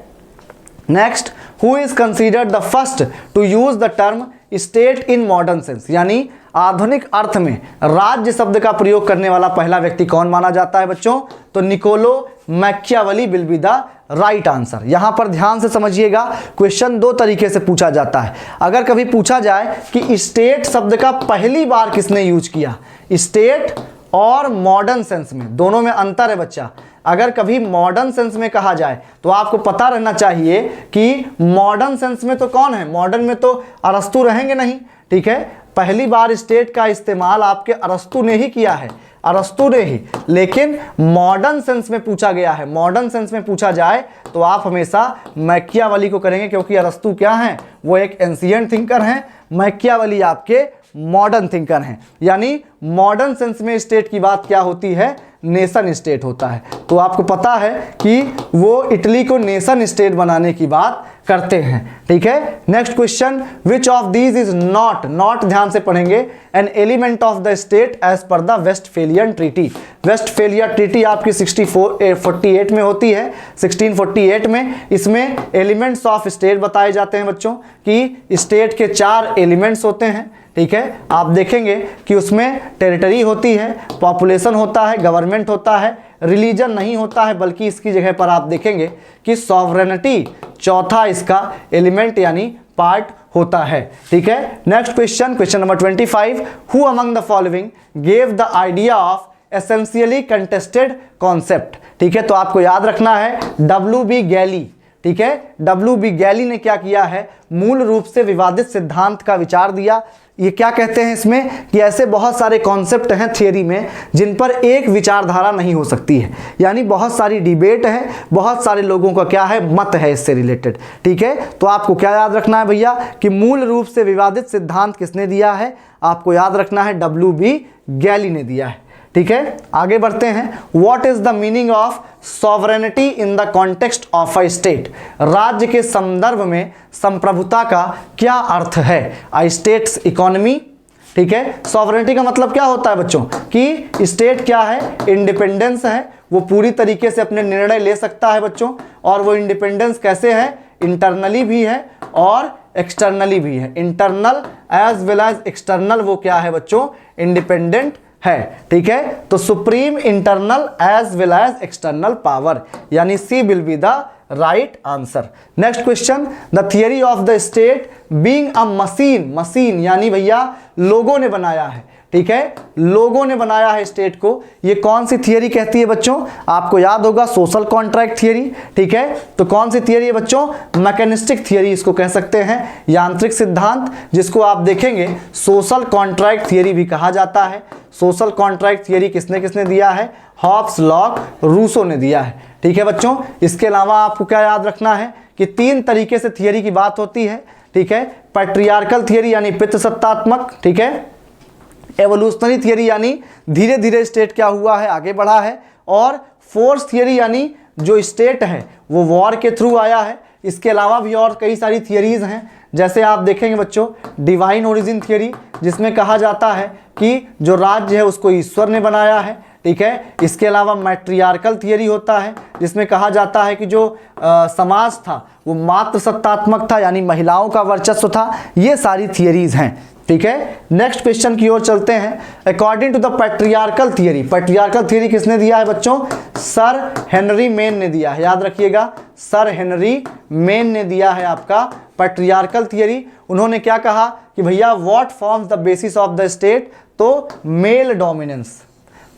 Next, who is considered the first to use the term state in modern sense, यानी आधुनिक अर्थ में राज्य शब्द का प्रयोग करने वाला पहला व्यक्ति कौन माना जाता है बच्चों? तो Niccolo Machiavelli will be the right answer. यहां पर ध्यान से समझिएगा, क्वेश्चन 2 तरीके से पूछा जाता है। अगर कभी पूछा जाए कि स्टेट शब्द का पहली बार किसने यूज किया, स्टेट और मॉडर्न सेंस में, दोनों में अंतर है बच्चा। अगर कभी मॉडर्न सेंस में कहा जाए तो आपको पता रहना चाहिए कि मॉडर्न सेंस में तो कौन है? मॉडर्न में तो अरस्तु रहेंगे नहीं, ठीक है। पहली बार स्टेट का इस्तेमाल आपके अरस्तु ने ही किया है, अरस्तु ने ही। लेकिन मॉडर्न सेंस में पूछा गया है, मॉडर्न सेंस में पूछा जाए तो आप हमेशा मैकियावेली को करेंगे, क्योंकि अरस्तु क्या हैं? वो एक एंशिएंट थिंकर हैं, मैकियावेली आपके मॉडर्न थिंकर हैं। यानी मॉडर्न सेंस में स्टेट की बात क्या होती है? नेशन स्टेट होता है। तो आपको पता है कि वो इटली को नेशन स्टेट बनाने की बात करते हैं, ठीक है। Next question, which of these is not, not ध्यान से पढ़ेंगे, an element of the state as per the Westphalian treaty. Westphalia treaty आपकी 1648 में होती है, 1648 में। इसमें एलिमेंट्स ऑफ स्टेट बताए जाते हैं बच्चों कि स्टेट के 4 एलिमेंट्स होते हैं, ठीक है। आप देखेंगे कि उसमें टेरिटरी होती है, पॉपुलेशन होता है, गवर्नमेंट होता है, रिलीजन नहीं होता है, बल्कि इसकी जगह पर आप देखेंगे कि सॉवरेनिटी चौथा इसका एलिमेंट यानी पार्ट होता है, ठीक है। Next question, question number 25, who among the following gave the idea of essentially contested concept, ठीक है। तो आपको याद रखना है W.B. गैली, ठीक है। W.B. गैली ने क्या किया है? मूल रूप से विवादित सिद्धांत का विचार दिया। ये क्या कहते हैं इसमें कि ऐसे बहुत सारे कॉन्सेप्ट हैं थियरी में जिन पर एक विचारधारा नहीं हो सकती है, यानी बहुत सारी डिबेट है, बहुत सारे लोगों का क्या है? मत है इससे रिलेटेड, ठीक है। तो आपको क्या याद रखना है भैया कि मूल रूप से विवादित सिद्धांत किसने दिया है? आपको याद रखना है W.B. गैली ने दिया है, ठीक है। आगे बढ़ते हैं। What is the meaning of sovereignty in the context of a state? राज्य के संदर्भ में संप्रभुता का क्या अर्थ है? अ स्टेट्स इकोनॉमी, ठीक है। सॉवरेनिटी का मतलब क्या होता है बच्चों कि स्टेट क्या है? इंडिपेंडेंस है, वो पूरी तरीके से अपने निर्णय ले सकता है बच्चों। और वो इंडिपेंडेंस कैसे है? इंटरनली भी है और एक्सटर्नली भी है। Internal as well as external वो क्या है बच्चों? इंडिपेंडेंट है, ठीक है। तो supreme internal as well as external power, यानी C will be the right answer. Next question, the theory of the state being a machine, machine यानी भैया लोगों ने बनाया है, ठीक है। लोगों ने बनाया है स्टेट को, ये कौन सी थियरी कहती है बच्चों? आपको याद होगा सोशल कॉन्ट्रैक्ट थियरी, ठीक है। तो कौन सी थियरी है बच्चों? मैकेनिस्टिक थियरी इसको कह सकते हैं, यांत्रिक सिद्धांत, जिसको आप देखेंगे सोशल कॉन्ट्रैक्ट थियरी भी कहा जाता है। सोशल कॉन्ट्रैक्ट थियरी किसने किसने दिया है? हॉब्स, लॉक, रूसो ने दिया है, ठीक है बच्चों। इसके अलावा आपको क्या याद रखना है कि 3 तरीके से थियरी की बात होती है, ठीक है। पैट्रियार्कल थियरी यानी पितृसत्तात्मक, ठीक है। एवोल्यूशनरी थियरी यानी धीरे धीरे स्टेट क्या हुआ है? आगे बढ़ा है। और फोर्स थियरी यानी जो स्टेट है वो वॉर के थ्रू आया है। इसके अलावा भी और कई सारी थियरीज हैं, जैसे आप देखेंगे बच्चों डिवाइन ओरिजिन थियरी, जिसमें कहा जाता है कि जो राज्य है उसको ईश्वर ने बनाया है, ठीक है। इसके अलावा मैट्रियार्कल थियरी होता है, जिसमें कहा जाता है कि जो समाज था वो मात्र सत्तात्मक था, यानी महिलाओं का वर्चस्व था। ये सारी थियरीज हैं, ठीक है। नेक्स्ट क्वेश्चन की ओर चलते हैं। According to the patriarchal theory, patriarchal theory किसने दिया है बच्चों? सर हेनरी मेन ने दिया है, याद रखिएगा, सर हेनरी मेन ने दिया है आपका पैट्रियार्कल थियरी। उन्होंने क्या कहा कि भैया what forms the basis of the state, तो मेल डोमिनेंस,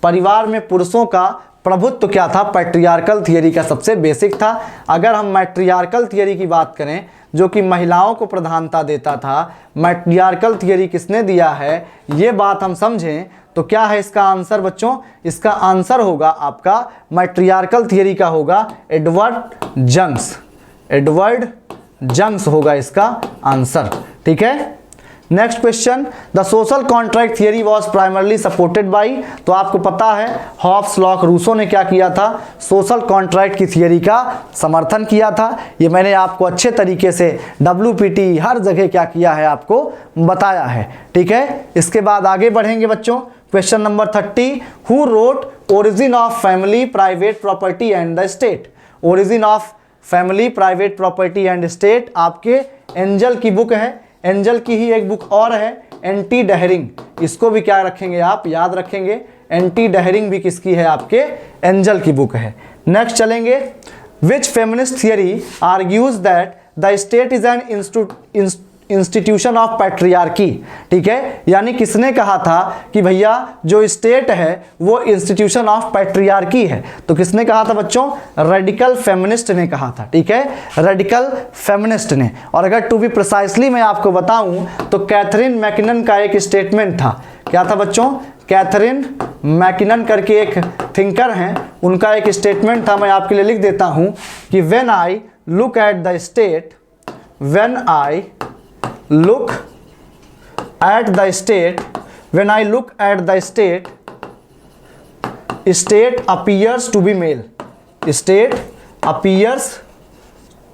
परिवार में पुरुषों का प्रभुत्व क्या था, पैट्रियार्कल थियरी का सबसे बेसिक था। अगर हम मैट्रियार्कल थियरी की बात करें जो कि महिलाओं को प्रधानता देता था, मैट्रियार्कल थियरी किसने दिया है, ये बात हम समझें तो क्या है इसका आंसर बच्चों? इसका आंसर होगा आपका मैट्रियार्कल थियरी का होगा एडवर्ड जंग्स, एडवर्ड जंग्स होगा इसका आंसर, ठीक है। Next question, the social contract theory was primarily supported by, तो आपको पता है हॉब्स लॉक रूसो ने क्या किया था, सोशल कॉन्ट्रैक्ट की थियरी का समर्थन किया था। ये मैंने आपको अच्छे तरीके से WPT हर जगह क्या किया है आपको बताया है, ठीक है। इसके बाद आगे बढ़ेंगे बच्चों, question number 30, who wrote origin of family private property and the state. Origin of family private property and state आपके एंजल की बुक है। एंजल की ही एक बुक और है एंटी डेहरिंग, इसको भी क्या रखेंगे आप, याद रखेंगे। एंटी डेहरिंग भी किसकी है, आपके एंजल की बुक है। नेक्स्ट चलेंगे, which feminist theory argues that the state is an institution of patriarchy, ठीक है। यानी किसने कहा था कि भैया जो स्टेट है वो इंस्टीट्यूशन ऑफ पैट्रियार्की है, तो किसने कहा था बच्चों? रेडिकल फेमिनिस्ट ने कहा था, ठीक है, रेडिकल फेमिनिस्ट ने। और अगर टू बी प्रिसाइसली मैं आपको बताऊं तो कैथरीन मैकिनन का एक स्टेटमेंट था। क्या था बच्चों? कैथरीन मैकिनन करके एक थिंकर हैं, उनका एक स्टेटमेंट था, मैं आपके लिए लिख देता हूं कि when I look at the state, when I look at the state, when I look at the state, state appears to be male, state appears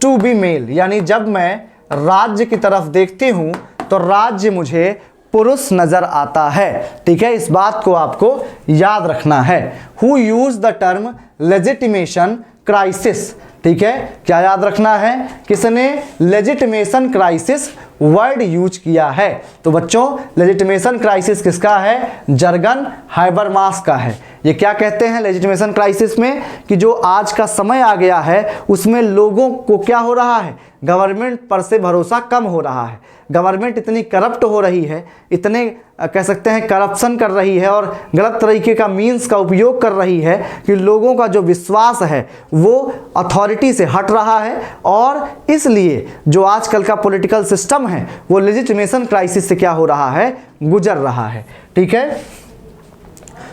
to be male, यानी जब मैं राज्य की तरफ देखती हूं तो राज्य मुझे पुरुष नजर आता है, ठीक है। इस बात को आपको याद रखना है। Who use the term legitimation crisis, ठीक है, क्या याद रखना है, किसने लेजिटिमेशन क्राइसिस वर्ड यूज किया है? तो बच्चों लेजिटिमेशन क्राइसिस किसका है? जर्गन हाइबरमास का है। ये क्या कहते हैं लेजिटिमेशन क्राइसिस में कि जो आज का समय आ गया है उसमें लोगों को क्या हो रहा है, गवर्नमेंट पर से भरोसा कम हो रहा है। गवर्नमेंट इतनी करप्ट हो रही है, इतने कह सकते हैं करप्शन कर रही है और गलत तरीके का मीन्स का उपयोग कर रही है कि लोगों का जो विश्वास है वो अथॉरिटी से हट रहा है, और इसलिए जो आजकल का पॉलिटिकल सिस्टम है वो लेजिटिमेशन क्राइसिस से क्या हो रहा है, गुजर रहा है, ठीक है।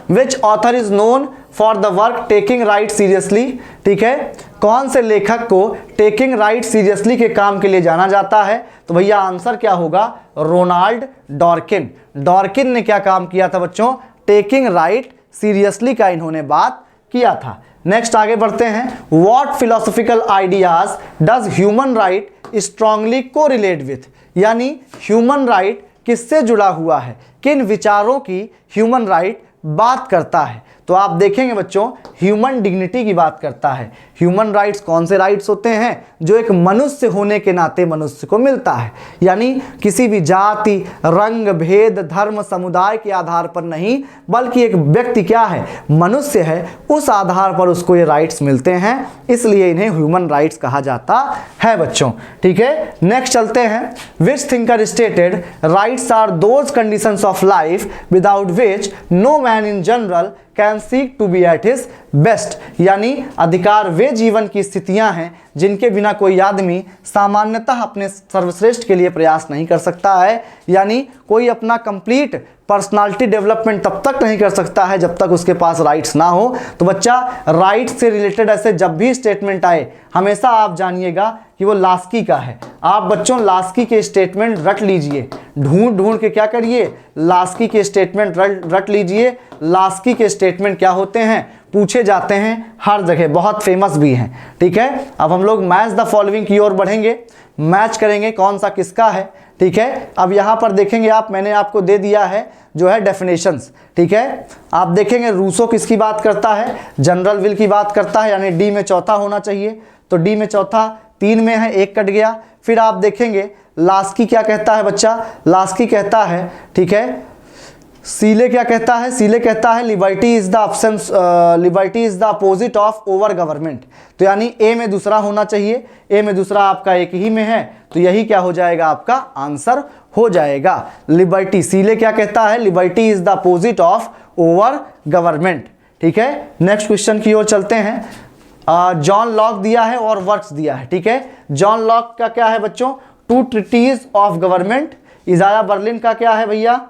विच author is known for the work taking right seriously, ठीक है, कौन से लेखक को टेकिंग राइट सीरियसली के काम के लिए जाना जाता है? तो भैया आंसर क्या होगा? रोनाल्ड डॉर्किन। डॉर्किन ने क्या काम किया था बच्चों? टेकिंग राइट सीरियसली का इन्होंने बात किया था। नेक्स्ट आगे बढ़ते हैं, what philosophical ideas does human right strongly correlate with, यानी ह्यूमन राइट किससे जुड़ा हुआ है, किन विचारों की ह्यूमन राइट बात करता है? तो आप देखेंगे बच्चों ह्यूमन डिग्निटी की बात करता है। ह्यूमन राइट्स कौन से राइट्स होते हैं? जो एक मनुष्य होने के नाते मनुष्य को मिलता है, यानी किसी भी जाति, रंग, भेद, धर्म, समुदाय के आधार पर नहीं, बल्कि एक व्यक्ति क्या है, मनुष्य है, उस आधार पर उसको ये राइट्स मिलते हैं, इसलिए इन्हें ह्यूमन राइट्स कहा जाता है बच्चों, ठीक है। नेक्स्ट चलते हैं, which thinker stated rights are those conditions of life without which no man in general can seek to be at his best, यानी अधिकार वे जीवन की स्थितियां हैं जिनके बिना कोई आदमी सामान्यतः अपने सर्वश्रेष्ठ के लिए प्रयास नहीं कर सकता है। यानी कोई अपना कंप्लीट पर्सनालिटी डेवलपमेंट तब तक नहीं कर सकता है जब तक उसके पास राइट्स ना हो। तो बच्चा राइट्स से रिलेटेड ऐसे जब भी स्टेटमेंट आए हमेशा आप जानिएगा कि वो लास्की का है। आप बच्चों लास्की के स्टेटमेंट रट लीजिए, ढूंढ ढूंढ के क्या करिए, लास्की के स्टेटमेंट रट लीजिए। लास्की के स्टेटमेंट क्या होते हैं? पूछे जाते हैं हर जगह, बहुत फेमस भी हैं। ठीक है, अब हम लोग मैच द फॉलोइंग की ओर बढ़ेंगे, मैच करेंगे कौन सा किसका है। ठीक है, अब यहाँ पर देखेंगे आप, मैंने आपको दे दिया है जो है डेफिनेशंस। ठीक है, आप देखेंगे रूसो किसकी बात करता है, जनरल विल की बात करता है, यानी डी में चौथा होना चाहिए, तो डी में चौथा, 3 में है, 1 कट गया। फिर आप देखेंगे लास्की क्या कहता है बच्चा, लास्की कहता है, ठीक है, सीले क्या कहता है, सीले कहता है liberty is the absence, liberty is the opposite of over government. तो यानी ए में दूसरा होना चाहिए, ए में दूसरा आपका एक ही में है, तो यही क्या हो जाएगा, आपका आंसर हो जाएगा लिबर्टी। सीले क्या कहता है, liberty is the opposite of over government. ठीक है, नेक्स्ट क्वेश्चन की ओर चलते हैं। जॉन लॉक दिया है और वर्क्स दिया है। ठीक है, जॉन लॉक का क्या है बच्चों, 2 treaties of government. Isaiah Berlin का क्या है भैया,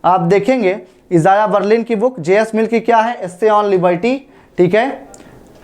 आप देखेंगे इजाया बर्लिन की बुक। जेएस मिल की क्या है, एस्से ऑन लिबर्टी। ठीक है,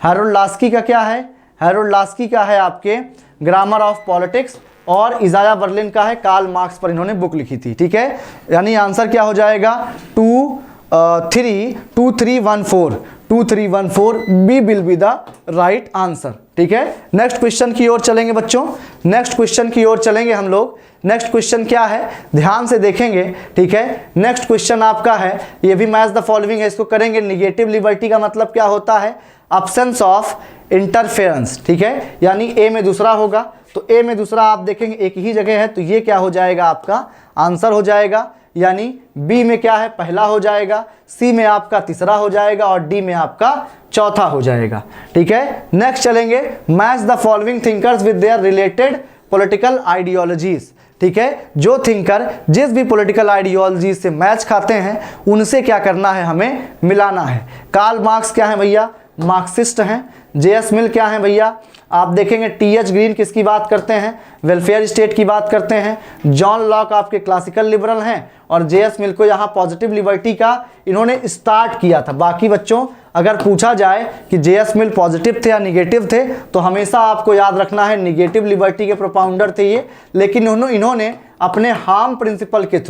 हैरोल्ड लास्की का क्या है, हैरोल्ड लास्की का है आपके ग्रामर ऑफ पॉलिटिक्स, और इजाया बर्लिन का है कार्ल मार्क्स पर इन्होंने बुक लिखी थी। ठीक है, यानी आंसर क्या हो जाएगा, 2314 B will be the right answer. ठीक है, नेक्स्ट क्वेश्चन की ओर चलेंगे बच्चों, नेक्स्ट क्वेश्चन की ओर चलेंगे हम लोग। नेक्स्ट क्वेश्चन क्या है, ध्यान से देखेंगे। ठीक है, नेक्स्ट क्वेश्चन आपका है, ये भी मैच द फॉलोइंग है, इसको करेंगे। निगेटिव लिबर्टी का मतलब क्या होता है, अब्सेंस ऑफ इंटरफेरेंस। ठीक है, यानी ए में दूसरा होगा, तो ए में दूसरा आप देखेंगे एक ही जगह है, तो ये क्या हो जाएगा, आपका आंसर हो जाएगा। यानी बी में क्या है, पहला हो जाएगा, सी में आपका तीसरा हो जाएगा, और डी में आपका चौथा हो जाएगा। ठीक है, नेक्स्ट चलेंगे, match the following thinkers with their related political ideologies. ठीक है, जो थिंकर जिस भी पॉलिटिकल आइडियोलॉजी से मैच खाते हैं उनसे क्या करना है, हमें मिलाना है। कार्ल मार्क्स क्या है भैया, मार्क्सिस्ट हैं। जेएस मिल क्या है भैया, आप देखेंगे टीएच ग्रीन किसकी बात करते हैं, वेलफेयर स्टेट की बात करते हैं। जॉन लॉक आपके क्लासिकल लिबरल हैं, और जेएस मिल को यहाँ पॉजिटिव लिबर्टी का इन्होंने स्टार्ट किया था। बाकी बच्चों अगर पूछा जाए कि जेएस मिल पॉजिटिव थे या निगेटिव थे, तो हमेशा आपको याद रखना है निगेटिव लिबर्टी के प्रोपाउंडर थे ये, लेकिन इन्होंने अपने हार्म प्रिंसिपल के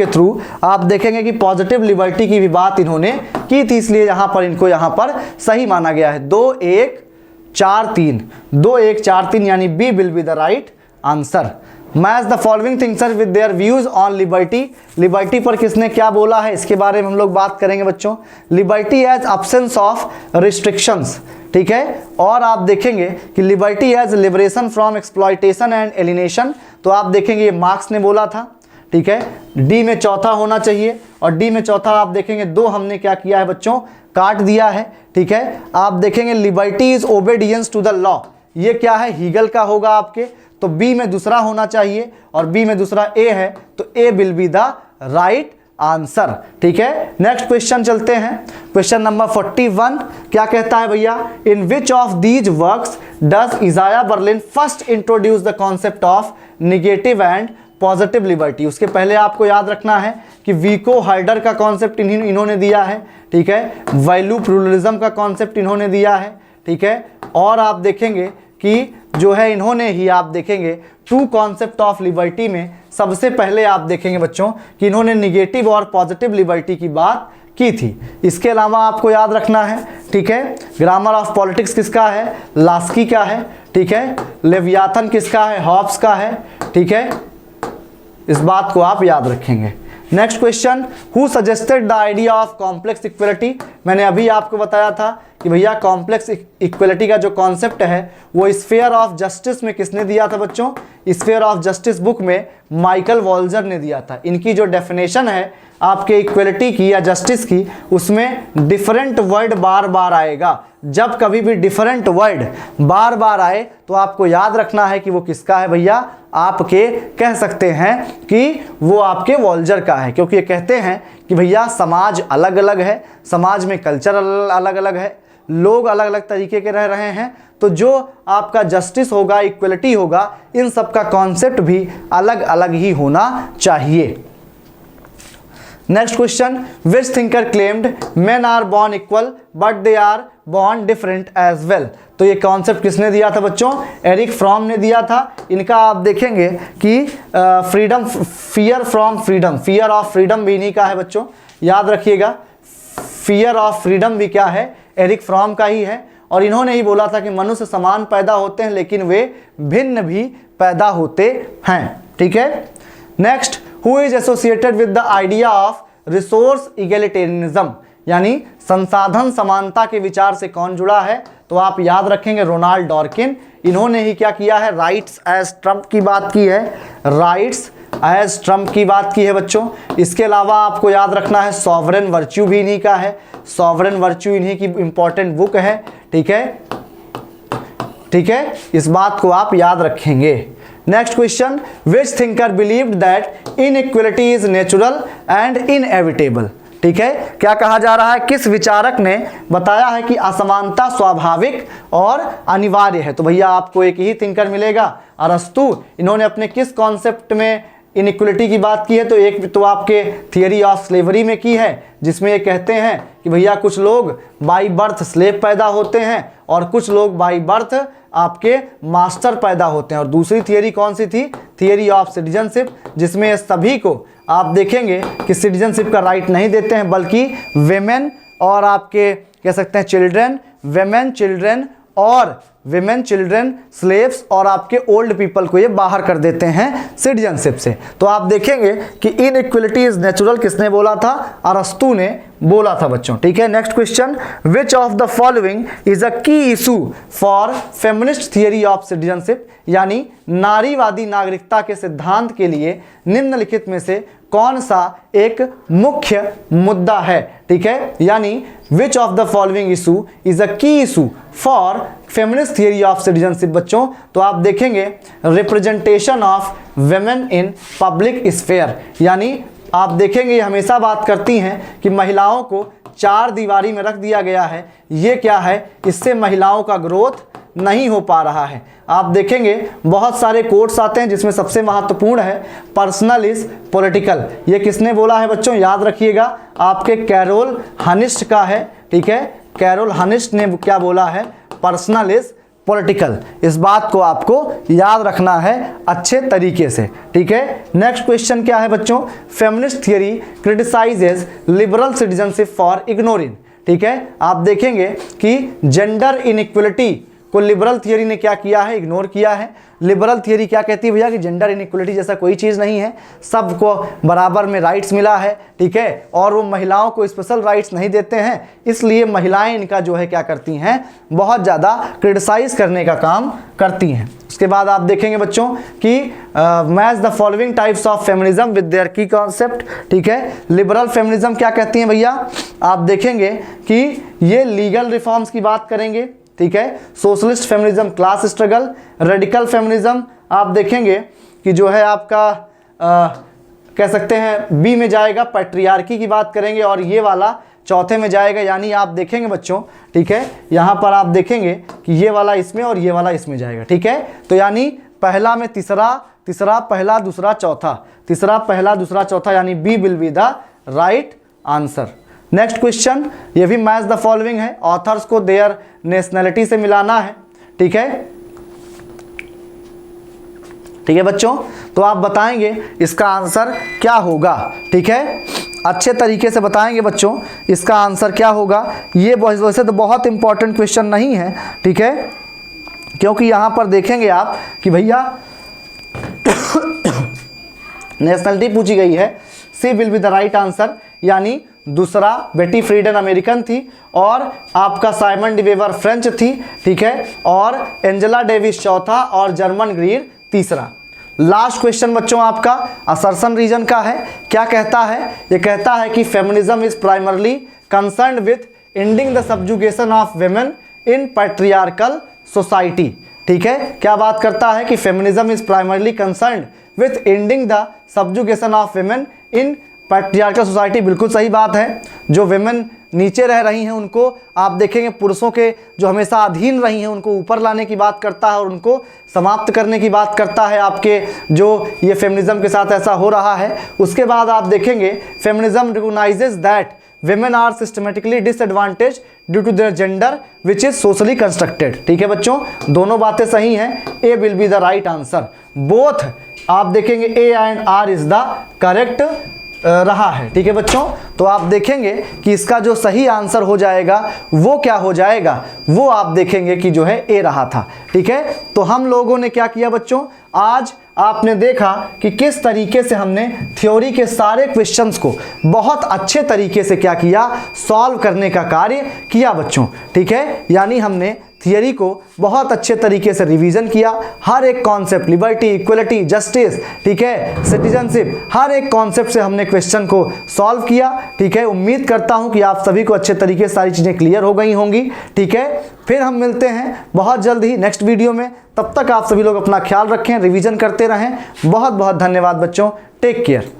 थ्रू आप देखेंगे कि पॉजिटिव लिबर्टी की भी बात इन्होंने की थी, इसलिए यहाँ पर इनको यहाँ पर सही माना गया है। 2-1-4-3 यानी B will be the right answer. Match the following thinks with their views on liberty. Liberty पर किसने क्या बोला है, इसके बारे में हम लोग बात करेंगे बच्चों। Liberty as absence of restrictions. ठीक है, और आप देखेंगे कि liberty as liberation from exploitation and alienation, तो आप देखेंगे ये मार्क्स ने बोला था। ठीक है, डी में चौथा होना चाहिए, और डी में चौथा आप देखेंगे 2 हमने क्या किया है बच्चों, काट दिया है। ठीक है, आप देखेंगे liberty is obedience to the law, ये क्या है, हीगल का होगा आपके, तो बी में दूसरा होना चाहिए, और बी में दूसरा ए है, तो A will be the right answer. ठीक है, नेक्स्ट क्वेश्चन चलते हैं, क्वेश्चन नंबर 41 क्या कहता है भैया, in which of these works does Isaiah Berlin first introduce the concept of negative and positive liberty. उसके पहले आपको याद रखना है कि विको हर्डर का कॉन्सेप्ट इन्होंने दिया है। ठीक है, वैल्यू प्लूरलिज्म का कॉन्सेप्ट इन्होंने दिया है। ठीक है, और आप देखेंगे कि जो है इन्होंने ही आप देखेंगे 2 कॉन्सेप्ट ऑफ लिबर्टी में सबसे पहले आप देखेंगे बच्चों कि इन्होंने निगेटिव और पॉजिटिव लिबर्टी की बात की थी। इसके अलावा आपको याद रखना है, ठीक है, ग्रामर ऑफ पॉलिटिक्स किसका है, लास्की का है। ठीक है, लेवियाथन किसका है, हॉब्स का है। ठीक है, इस बात को आप याद रखेंगे। Next question, who suggested the idea of complex equality. मैंने अभी आपको बताया था कि भैया कॉम्प्लेक्स इक्वलिटी का जो कॉन्सेप्ट है वो स्फीयर ऑफ जस्टिस में किसने दिया था बच्चों, स्फीयर ऑफ जस्टिस बुक में माइकल वॉल्जर ने दिया था। इनकी जो डेफिनेशन है आपके इक्वलिटी की या जस्टिस की, उसमें डिफरेंट वर्ड बार बार आएगा। जब कभी भी डिफरेंट वर्ड बार बार आए तो आपको याद रखना है कि वो किसका है भैया, आपके कह सकते हैं कि वो आपके वॉल्जर का है, क्योंकि ये कहते हैं कि भैया समाज अलग अलग है, समाज में कल्चर अलग अलग है, लोग अलग अलग तरीके के रह रहे हैं, तो जो आपका जस्टिस होगा, इक्वलिटी होगा, इन सब का कॉन्सेप्ट भी अलग अलग ही होना चाहिए। Next question, which thinker claimed men are born equal but they are born different as well. तो ये कॉन्सेप्ट किसने दिया था बच्चों, एरिक फ्रॉम ने दिया था। इनका आप देखेंगे कि फियर ऑफ फ्रीडम भी इन्हीं का है बच्चों, याद रखिएगा। फियर ऑफ फ्रीडम भी क्या है, एरिक फ्रॉम का ही है। और इन्होंने ही बोला था कि मनुष्य समान पैदा होते हैं लेकिन वे भिन्न भी पैदा होते हैं। ठीक है, next, who is associated with the idea of resource egalitarianism, यानी संसाधन समानता के विचार से कौन जुड़ा है, तो आप याद रखेंगे रोनाल्ड डॉर्किन। इन्होंने ही क्या किया है, राइट्स एज ट्रम्प की बात की है, राइट्स एज ट्रम्प की बात की है बच्चों। इसके अलावा आपको याद रखना है सॉवरेन वर्च्यू भी इन्हीं का है, सॉवरेन वर्च्यू इन्हीं की इंपॉर्टेंट बुक है। ठीक है, ठीक है, इस बात को आप याद रखेंगे। Next question, which thinker believed that inequality is natural and inevitable. ठीक है, क्या कहा जा रहा है, किस विचारक ने बताया है कि असमानता स्वाभाविक और अनिवार्य है। तो भैया आपको एक ही थिंकर मिलेगा, अरस्तु। इन्होंने अपने किस कॉन्सेप्ट में इनइक्वलिटी की बात की है, तो एक तो आपके थियरी ऑफ स्लेवरी में की है, जिसमें ये कहते हैं कि भैया कुछ लोग बाई बर्थ स्लेव पैदा होते हैं और कुछ लोग बाई बर्थ आपके मास्टर पैदा होते हैं। और दूसरी थियरी कौन सी थी, थियरी ऑफ सिटीजनशिप, जिसमें सभी को आप देखेंगे कि सिटीजनशिप का राइट नहीं देते हैं, बल्कि वेमेन और आपके कह सकते हैं चिल्ड्रन, वेमेन चिल्ड्रन और विमेन चिल्ड्रन स्लेव्स और आपके ओल्ड पीपल को ये बाहर कर देते हैं सिटीजनशिप से। तो आप देखेंगे कि इनइक्वलिटी इज नेचुरल किसने बोला था, अरस्तु ने बोला था बच्चों। ठीक है, next question, which of the following is a key issue for feminist theory of citizenship, यानी नारीवादी नागरिकता के सिद्धांत के लिए निम्नलिखित में से कौन सा एक मुख्य मुद्दा है। ठीक है, यानी which of the following issue is a key issue for feminist theory of citizenship बच्चों। तो आप देखेंगे representation of women in public sphere, यानी आप देखेंगे ये हमेशा बात करती हैं कि महिलाओं को चार दीवारी में रख दिया गया है। ये क्या है, इससे महिलाओं का ग्रोथ नहीं हो पा रहा है। आप देखेंगे बहुत सारे कोट्स आते हैं, जिसमें सबसे महत्वपूर्ण है पर्सनल इज पॉलिटिकल। ये किसने बोला है बच्चों, याद रखिएगा, आपके कैरोल हनिस्ट का है। ठीक है, कैरोल हनिस्ट ने क्या बोला है, पर्सनल इज पॉलिटिकल। इस बात को आपको याद रखना है अच्छे तरीके से। ठीक है, नेक्स्ट क्वेश्चन क्या है बच्चों, feminist theory criticises liberal citizenship for ignoring. ठीक है, आप देखेंगे कि जेंडर इनइक्वलिटी को लिबरल थियरी ने क्या किया है, इग्नोर किया है। लिबरल थियरी क्या कहती है भैया कि जेंडर इनइक्वलिटी जैसा कोई चीज़ नहीं है, सबको बराबर में राइट्स मिला है। ठीक है, और वो महिलाओं को स्पेशल राइट्स नहीं देते हैं, इसलिए महिलाएं इनका जो है क्या करती हैं, बहुत ज़्यादा क्रिटिसाइज करने का काम करती हैं। उसके बाद आप देखेंगे बच्चों कि match the following types of feminism with their की कॉन्सेप्ट। ठीक है, लिबरल फेमिनिज्म क्या कहती हैं भैया, आप देखेंगे कि ये लीगल रिफॉर्म्स की बात करेंगे। ठीक है, socialist feminism class struggle, radical feminism आप देखेंगे कि जो है आपका कह सकते हैं बी में जाएगा, पैट्रियार्की की बात करेंगे, और ये वाला चौथे में जाएगा। यानी आप देखेंगे बच्चों, ठीक है, यहाँ पर आप देखेंगे कि ये वाला इसमें और ये वाला इसमें जाएगा। ठीक है, तो यानी पहला में तीसरा, तीसरा पहला दूसरा चौथा, तीसरा पहला दूसरा चौथा, यानी B will be the right answer. Next question, ये भी मैच द फॉलोइंग है, ऑथर्स को देयर नेशनैलिटी से मिलाना है। ठीक है, ठीक है बच्चों, तो आप बताएंगे इसका आंसर क्या होगा। ठीक है, अच्छे तरीके से बताएंगे बच्चों इसका आंसर क्या होगा। ये वैसे तो बहुत इंपॉर्टेंट क्वेश्चन नहीं है। ठीक है, क्योंकि यहाँ पर देखेंगे आप कि भैया नेशनलिटी पूछी गई है, C will be the right answer, यानी दूसरा बेटी फ्रीडन अमेरिकन थी और आपका साइमन डी वेवर फ्रेंच थी। ठीक है, और एंजेला डेविस चौथा और जर्मन ग्रीर तीसरा। लास्ट क्वेश्चन बच्चों आपका असर्शन रीजन का है। क्या कहता है, ये कहता है कि feminism is primarily concerned with ending the subjugation of women in patriarchal society. ठीक है, क्या बात करता है कि feminism is primarily concerned with ending the subjugation of women in patriarchal society. बिल्कुल सही बात है, जो वेमेन नीचे रह रही हैं उनको आप देखेंगे पुरुषों के जो हमेशा अधीन रही हैं उनको ऊपर लाने की बात करता है और उनको समाप्त करने की बात करता है, आपके जो ये फेमिनिज्म के साथ ऐसा हो रहा है। उसके बाद आप देखेंगे feminism recognises that women are systematically disadvantaged due to their gender which is socially constructed। ठीक है बच्चों, दोनों बातें सही हैं, A will be the right answer. Both आप देखेंगे A and R is the correct रहा है। ठीक है बच्चों, तो आप देखेंगे कि इसका जो सही आंसर हो जाएगा वो क्या हो जाएगा, वो आप देखेंगे कि जो है ए रहा था। ठीक है, तो हम लोगों ने क्या किया बच्चों, आज आपने देखा कि किस तरीके से हमने थ्योरी के सारे क्वेश्चंस को बहुत अच्छे तरीके से क्या किया, सॉल्व करने का कार्य किया बच्चों। ठीक है, यानी हमने थियरी को बहुत अच्छे तरीके से रिवीजन किया, हर एक कॉन्सेप्ट, लिबर्टी, इक्वलिटी, जस्टिस, ठीक है, सिटीजनशिप, हर एक कॉन्सेप्ट से हमने क्वेश्चन को सॉल्व किया। ठीक है, उम्मीद करता हूं कि आप सभी को अच्छे तरीके से सारी चीज़ें क्लियर हो गई होंगी। ठीक है, फिर हम मिलते हैं बहुत जल्द ही नेक्स्ट वीडियो में। तब तक आप सभी लोग अपना ख्याल रखें, रिवीजन करते रहें। बहुत बहुत धन्यवाद बच्चों, टेक केयर।